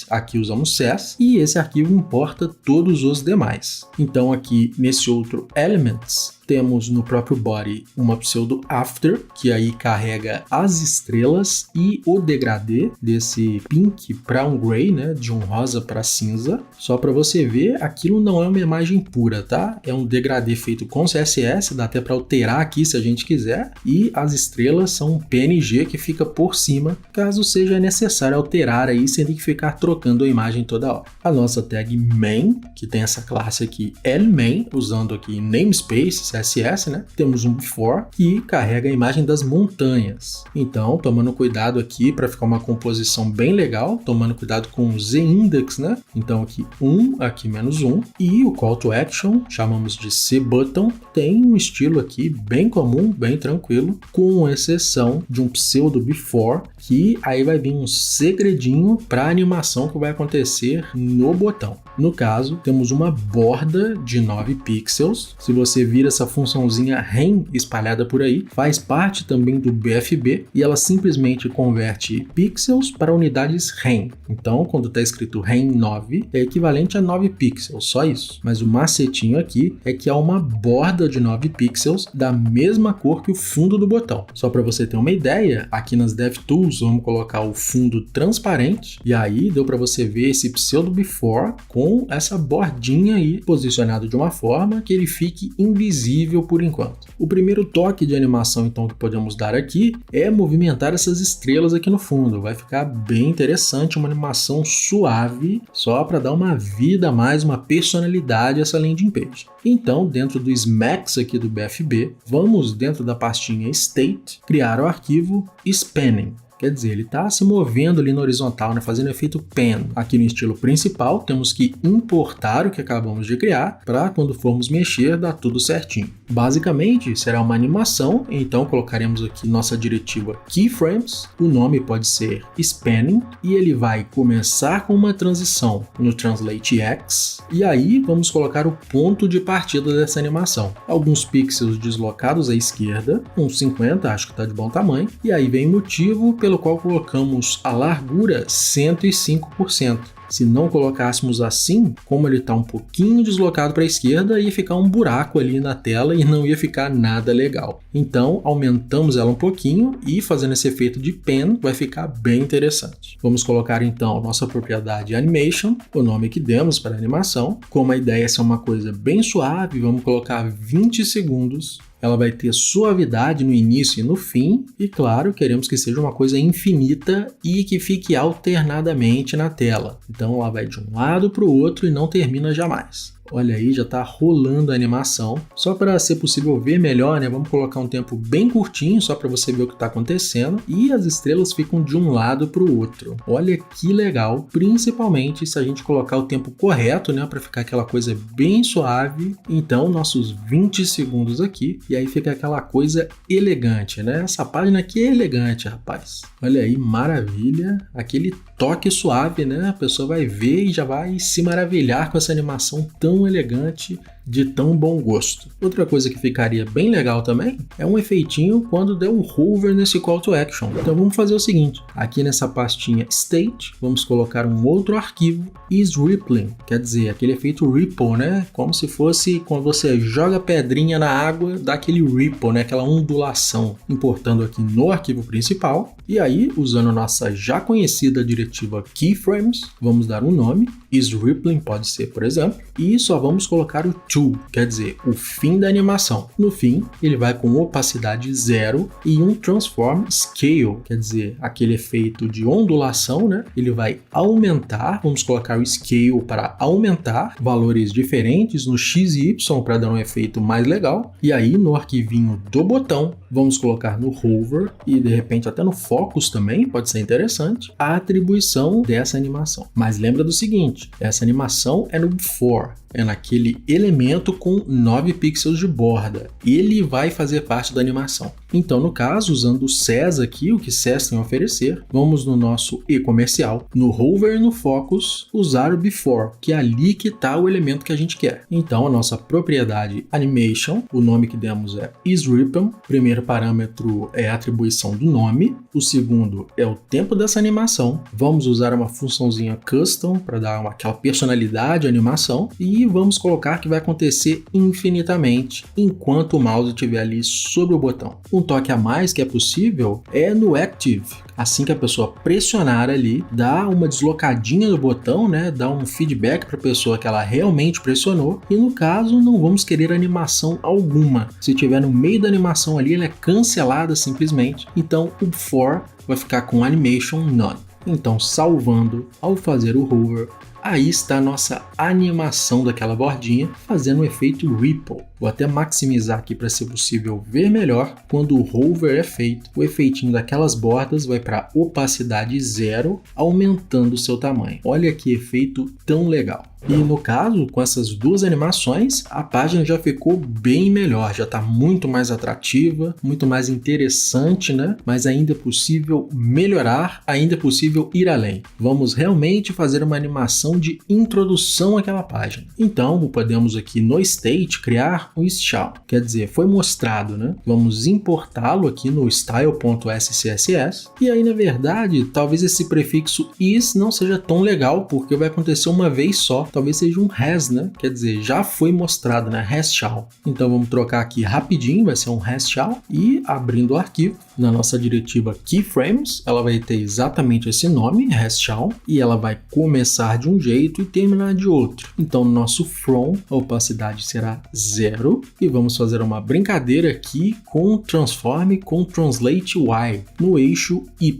aqui usamos SES, e esse arquivo importa todos os demais. Então aqui nesse outro elements, temos no próprio body uma pseudo after, que aí carrega as estrelas e o degradê desse pink para um gray, né, de um rosa para cinza. Só para você ver, aquilo não é uma imagem pura, tá? É um degradê feito com CSS, dá até para alterar aqui se a gente quiser. E as estrelas são um PNG que fica por cima, caso seja necessário alterar aí sem ter que ficar trocando a imagem toda hora. A nossa tag main, que tem essa classe aqui, lmain, usando aqui namespace, CSS, né? Temos um before que carrega a imagem das montanhas. Então, tomando cuidado aqui para ficar uma composição bem legal, tomando cuidado com o z-index, né? Então aqui 1, aqui menos 1, e o call to action, chamamos de cbutton, tem um estilo aqui bem comum, bem tranquilo, com exceção de um pseudo before, que aí vai vir um segredinho para a animação que vai acontecer no botão. No caso, temos uma borda de 9 pixels. Se você vir essa funçãozinha rem espalhada por aí, faz parte também do BFB e ela simplesmente converte pixels para unidades rem. Então, quando está escrito rem 9, é equivalente a 9 pixels, só isso. Mas o macetinho aqui é que há uma borda de 9 pixels da mesma cor que o fundo do botão. Só para você ter uma ideia, aqui nas DevTools vamos colocar o fundo transparente e aí deu para você ver esse pseudo before com essa bordinha aí posicionado de uma forma que ele fique invisível por enquanto. O primeiro toque de animação então que podemos dar aqui é movimentar essas estrelas aqui no fundo. Vai ficar bem interessante, uma animação suave, só para dar uma vida a mais, uma personalidade a essa landing page. Então, dentro do Emacs aqui do BFB, vamos dentro da pastinha State criar o arquivo spanning. Quer dizer, ele está se movendo ali na horizontal, né, fazendo efeito pan. Aqui no estilo principal, temos que importar o que acabamos de criar para quando formos mexer, dar tudo certinho. Basicamente, será uma animação, então colocaremos aqui nossa diretiva keyframes, o nome pode ser spanning, e ele vai começar com uma transição no Translate X, e aí vamos colocar o ponto de partida dessa animação. Alguns pixels deslocados à esquerda, uns 50, acho que está de bom tamanho, e aí vem o motivo pelo qual colocamos a largura 105%. Se não colocássemos assim, como ele está um pouquinho deslocado para a esquerda, ia ficar um buraco ali na tela e não ia ficar nada legal. Então, aumentamos ela um pouquinho e fazendo esse efeito de pen vai ficar bem interessante. Vamos colocar então nossa propriedade animation, o nome que demos para a animação. Como a ideia é ser uma coisa bem suave, vamos colocar 20 segundos. Ela vai ter suavidade no início e no fim, e claro, queremos que seja uma coisa infinita e que fique alternadamente na tela. Então ela vai de um lado para o outro e não termina jamais. Olha aí, já está rolando a animação. Só para ser possível ver melhor, né, vamos colocar um tempo bem curtinho, só para você ver o que está acontecendo. E as estrelas ficam de um lado para o outro. Olha que legal, principalmente se a gente colocar o tempo correto, né, para ficar aquela coisa bem suave. Então, nossos 20 segundos aqui, e aí fica aquela coisa elegante, né? Essa página aqui é elegante, rapaz. Olha aí, maravilha. Aquele toque suave, né? A pessoa vai ver e já vai se maravilhar com essa animação tão elegante, de tão bom gosto. Outra coisa que ficaria bem legal também é um efeitinho quando der um hover nesse call to action. Então vamos fazer o seguinte, aqui nessa pastinha state, vamos colocar um outro arquivo, isRippling, quer dizer, aquele efeito ripple, né? Como se fosse quando você joga pedrinha na água, dá aquele ripple, né? Aquela ondulação, importando aqui no arquivo principal. E aí, usando nossa já conhecida diretiva keyframes, vamos dar um nome, isRippling pode ser, por exemplo, e só vamos colocar o to, quer dizer, o fim da animação. No fim, ele vai com opacidade 0 e um transform scale, quer dizer, aquele efeito de ondulação, né? Ele vai aumentar, vamos colocar o scale para aumentar valores diferentes no x e y para dar um efeito mais legal. E aí, no arquivinho do botão, vamos colocar no hover e de repente até no focus também, pode ser interessante, a atribuição dessa animação. Mas lembra do seguinte, essa animação é no before. é naquele elemento com 9 pixels de borda. Ele vai fazer parte da animação. Então, no caso, usando o SES aqui, o que SES tem a oferecer, vamos no nosso e-comercial, no Hover e no Focus, usar o Before, que é ali que está o elemento que a gente quer. Então, a nossa propriedade Animation, o nome que demos é isRibbon, o primeiro parâmetro é a atribuição do nome, o segundo é o tempo dessa animação, vamos usar uma funçãozinha Custom para dar aquela personalidade à animação e vamos colocar que vai acontecer infinitamente enquanto o mouse estiver ali sobre o botão. Um toque a mais que é possível é no Active. Assim que a pessoa pressionar ali, dá uma deslocadinha no botão, né? Dá um feedback para a pessoa que ela realmente pressionou. E no caso, não vamos querer animação alguma. Se tiver no meio da animação ali, ela é cancelada simplesmente. Então o For vai ficar com Animation None. Então, salvando, ao fazer o Hover, aí está a nossa animação daquela bordinha fazendo o efeito Ripple. Vou até maximizar aqui para ser possível ver melhor. Quando o Hover é feito, o efeitinho daquelas bordas vai para opacidade 0, aumentando o seu tamanho. Olha que efeito tão legal. E no caso, com essas duas animações, a página já ficou bem melhor, já está muito mais atrativa, muito mais interessante, né? Mas ainda é possível melhorar, ainda é possível ir além. Vamos realmente fazer uma animação de introdução àquela página. Então, podemos aqui no State criar um Style, quer dizer, foi mostrado, né? Vamos importá-lo aqui no style.scss e aí, na verdade, talvez esse prefixo is não seja tão legal, porque vai acontecer uma vez só. Talvez seja um has, né? Quer dizer, já foi mostrado, né? Has_shall. Então vamos trocar aqui rapidinho, vai ser um has_shall e abrindo o arquivo na nossa diretiva keyframes, ela vai ter exatamente esse nome, has_shall, e ela vai começar de um jeito e terminar de outro. Então no nosso from, a opacidade será 0 e vamos fazer uma brincadeira aqui com transform com translate y. No eixo y,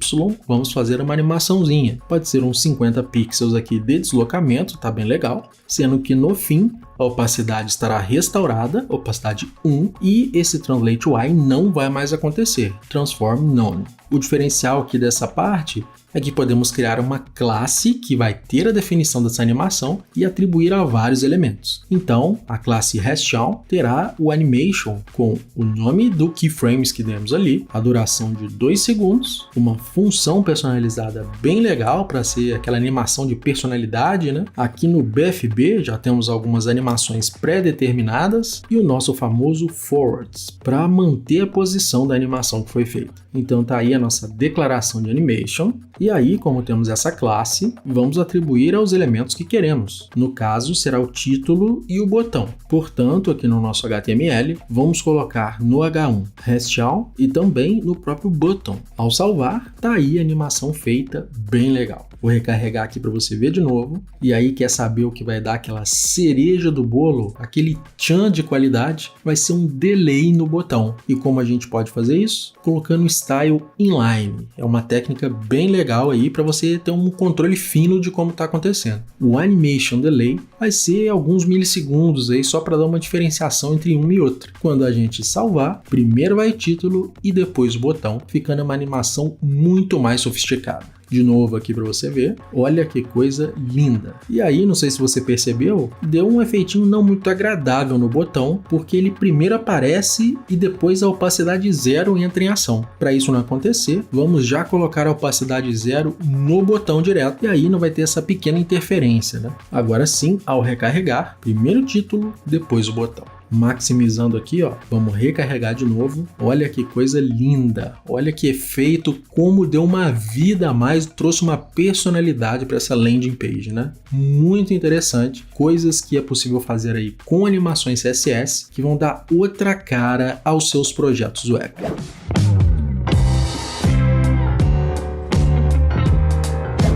vamos fazer uma animaçãozinha. Pode ser uns 50 pixels aqui de deslocamento, tá bem legal, sendo que no fim a opacidade estará restaurada, opacidade 1, e esse Translate Y não vai mais acontecer, Transform None. O diferencial aqui dessa parte é que podemos criar uma classe que vai ter a definição dessa animação e atribuir a vários elementos. Então, a classe has_shall terá o animation com o nome do keyframes que demos ali, a duração de 2 segundos, uma função personalizada bem legal para ser aquela animação de personalidade, né? Aqui no BFB já temos algumas animações pré-determinadas e o nosso famoso forwards para manter a posição da animação que foi feita. Então tá aí a nossa declaração de animation. E aí, como temos essa classe, vamos atribuir aos elementos que queremos. No caso, será o título e o botão. Portanto, aqui no nosso HTML, vamos colocar no H1 has_shall e também no próprio button. Ao salvar, tá aí a animação feita, bem legal. Vou recarregar aqui para você ver de novo. E aí, quer saber o que vai dar aquela cereja do bolo? Aquele tchan de qualidade? Vai ser um delay no botão. E como a gente pode fazer isso? Colocando style inline. É uma técnica bem legal aí para você ter um controle fino de como está acontecendo. O animation delay vai ser alguns milissegundos aí só para dar uma diferenciação entre um e outro. Quando a gente salvar, primeiro vai título e depois o botão, ficando uma animação muito mais sofisticada. De novo aqui para você ver, olha que coisa linda. E aí, não sei se você percebeu, deu um efeitinho não muito agradável no botão, porque ele primeiro aparece e depois a opacidade 0 entra em ação. Para isso não acontecer, vamos já colocar a opacidade 0 no botão direto, e aí não vai ter essa pequena interferência, né? Agora sim, ao recarregar, primeiro o título, depois o botão. Maximizando aqui, ó, vamos recarregar de novo. Olha que coisa linda, olha que efeito, como deu uma vida a mais, trouxe uma personalidade para essa landing page, né? Muito interessante, coisas que é possível fazer aí com animações CSS que vão dar outra cara aos seus projetos web.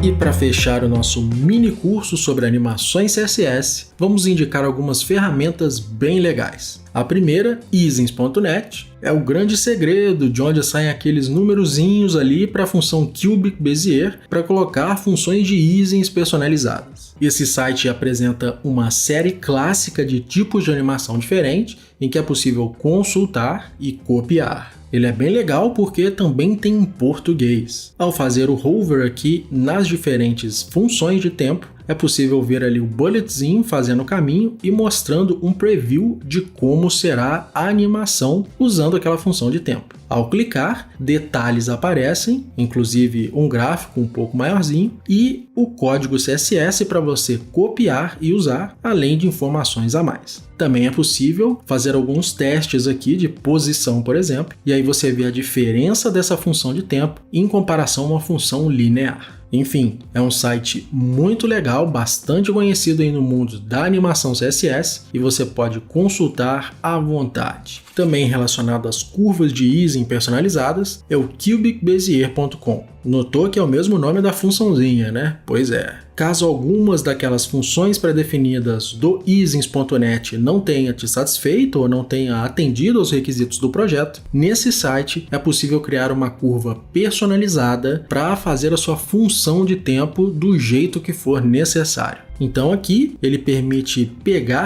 E para fechar o nosso mini curso sobre animações CSS, vamos indicar algumas ferramentas bem legais. A primeira, Easings.net, é o grande segredo de onde saem aqueles numerozinhos ali para a função Cubic Bezier para colocar funções de easings personalizadas. Esse site apresenta uma série clássica de tipos de animação diferentes em que é possível consultar e copiar. Ele é bem legal porque também tem em português. Ao fazer o hover aqui nas diferentes funções de tempo, é possível ver ali o bulletzinho fazendo o caminho e mostrando um preview de como será a animação usando aquela função de tempo. Ao clicar, detalhes aparecem, inclusive um gráfico um pouco maiorzinho e o código CSS para você copiar e usar, além de informações a mais. Também é possível fazer alguns testes aqui de posição, por exemplo, e aí você vê a diferença dessa função de tempo em comparação a uma função linear. Enfim, é um site muito legal, bastante conhecido aí no mundo da animação CSS e você pode consultar à vontade. Também relacionado às curvas de easing personalizadas é o cubicbezier.com. Notou que é o mesmo nome da funçãozinha, né? Pois é. Caso algumas daquelas funções pré-definidas do easings.net não tenha te satisfeito ou não tenha atendido aos requisitos do projeto, nesse site é possível criar uma curva personalizada para fazer a sua função de tempo do jeito que for necessário. Então aqui ele permite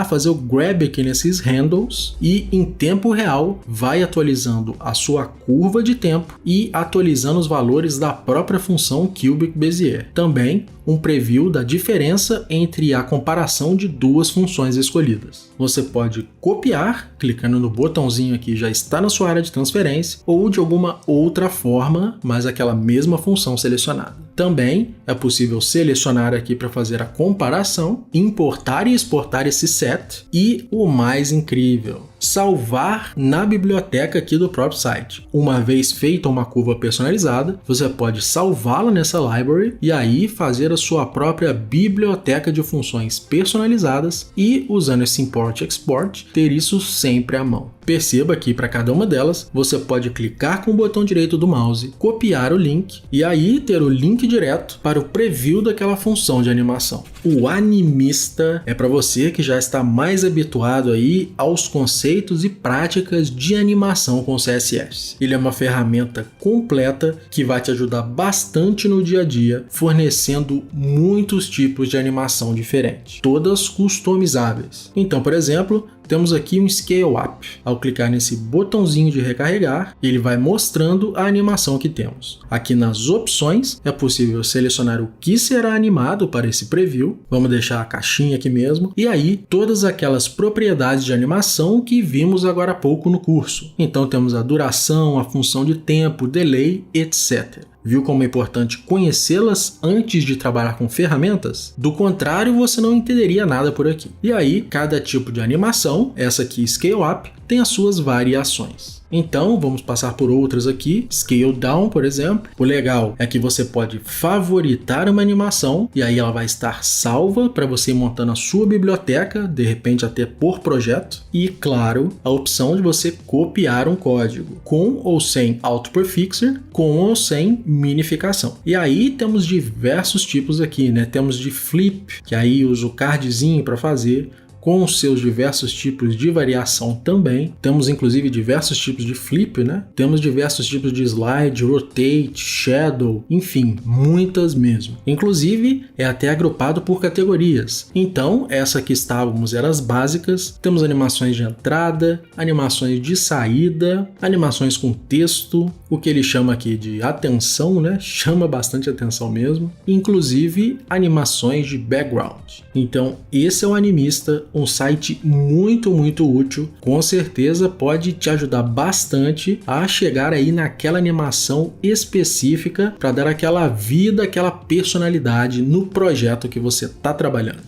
fazer o grab aqui nesses handles e em tempo real vai atualizando a sua curva de tempo e atualizando os valores da própria função Cubic Bezier. Também um preview da diferença entre a comparação de duas funções escolhidas. Você pode copiar, clicando no botãozinho aqui já está na sua área de transferência, ou de alguma outra forma, mas aquela mesma função selecionada. Também é possível selecionar aqui para fazer a comparação, importar e exportar esse set e o mais incrível, salvar na biblioteca aqui do próprio site. Uma vez feita uma curva personalizada, você pode salvá-la nessa library e aí fazer a sua própria biblioteca de funções personalizadas e, usando esse import e export, ter isso sempre à mão. Perceba que para cada uma delas, você pode clicar com o botão direito do mouse, copiar o link e aí ter o link direto para o preview daquela função de animação. O Animista é para você que já está mais habituado aí aos conceitos e práticas de animação com CSS. Ele é uma ferramenta completa que vai te ajudar bastante no dia a dia, fornecendo muitos tipos de animação diferentes, todas customizáveis. Então, por exemplo, temos aqui um Scale Up. Ao clicar nesse botãozinho de recarregar, ele vai mostrando a animação que temos. Aqui nas opções, é possível selecionar o que será animado para esse preview. Vamos deixar a caixinha aqui mesmo. E aí, todas aquelas propriedades de animação que vimos agora há pouco no curso. Então, temos a duração, a função de tempo, delay, etc. Viu como é importante conhecê-las antes de trabalhar com ferramentas? Do contrário, você não entenderia nada por aqui. E aí, cada tipo de animação, essa aqui Scale Up, tem as suas variações. Então, vamos passar por outras aqui. Scale Down, por exemplo. O legal é que você pode favoritar uma animação e aí ela vai estar salva para você ir montando a sua biblioteca, de repente até por projeto. E, claro, a opção de você copiar um código, com ou sem autoprefixer, com ou sem minificação. E aí temos diversos tipos aqui, né? Temos de flip, que aí usa o cardzinho para fazer, com os seus diversos tipos de variação também. Temos inclusive diversos tipos de flip, né? Temos diversos tipos de slide, rotate, shadow, enfim, muitas mesmo. Inclusive é até agrupado por categorias. Então, essa que estávamos eram as básicas. Temos animações de entrada, animações de saída, animações com texto, o que ele chama aqui de atenção, né? Chama bastante atenção mesmo. Inclusive animações de background. Então, esse é o Animista, um site muito útil, com certeza pode te ajudar bastante a chegar aí naquela animação específica para dar aquela vida, aquela personalidade no projeto que você está trabalhando.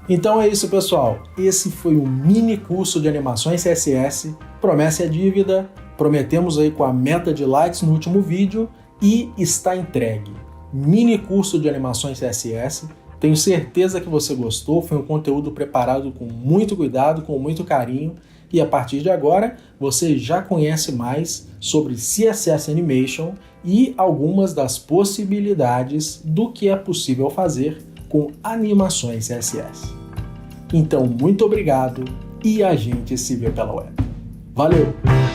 Então é isso, pessoal. Esse foi o mini curso de animações CSS. Promessa é dívida. Prometemos aí com a meta de likes no último vídeo e está entregue. Mini curso de animações CSS. Tenho certeza que você gostou, foi um conteúdo preparado com muito cuidado, com muito carinho, e a partir de agora você já conhece mais sobre CSS Animation e algumas das possibilidades do que é possível fazer com animações CSS. Então, muito obrigado e a gente se vê pela web. Valeu!